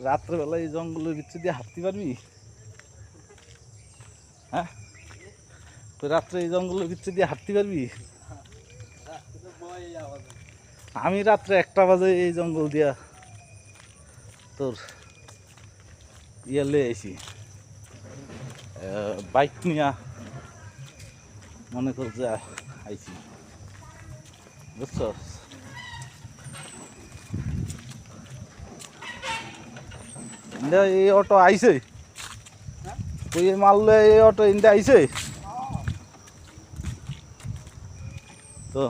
রাত্রেবেলা এই জঙ্গলের ভিতর দিয়ে হাঁটতে পারবি? হ্যাঁ, রাত্রে এই জঙ্গলের ভিতর দিয়ে হাঁটতে পারবি? আমি রাত্রে 1টা বাজে এই জঙ্গল দিয়া তোর ইয়ে আইছি, বাইক নিয়া মনে কর যে আইছি, বুঝছো? এই অটো আইছে, তুই মারলে এই অটো ইন্ডিয়া আইছে তো।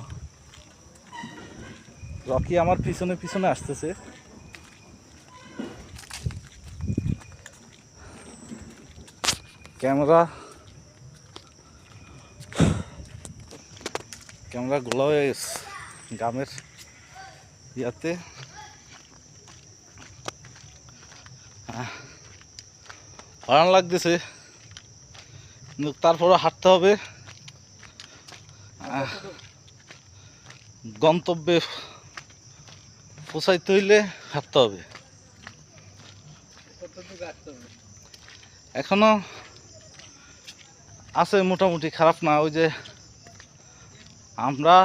রকি আমার পিছনে পিছনে আসতেছে। ক্যামেরা গোলা হয়ে গেছে গ্রামের ইয়াতে। ভালো লাগতেছে, কিন্তু তারপরে হাঁটতে হবে, গন্তব্যে পৌঁছাইতে হইলে হাঁটতে হবে। এখনো আছে মোটামুটি, খারাপ না। ওই যে আমরা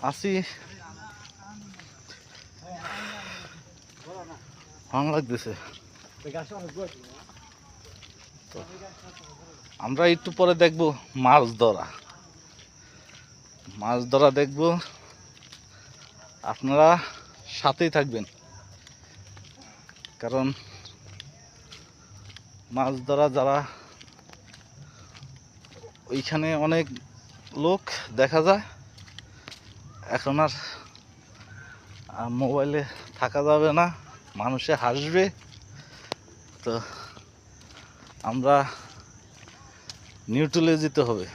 আছি, ভালো লাগতেছে। আমরা একটু পরে দেখব মাছ ধরা দেখব, আপনারা সাথেই থাকবেন, কারণ মাছ ধরা যারা ওইখানে অনেক লোক দেখা যায়। এখন আর মোবাইলে থাকা যাবে না, মানুষে হাসবে। তো আমরা নিউট্রালে যেতে হবে।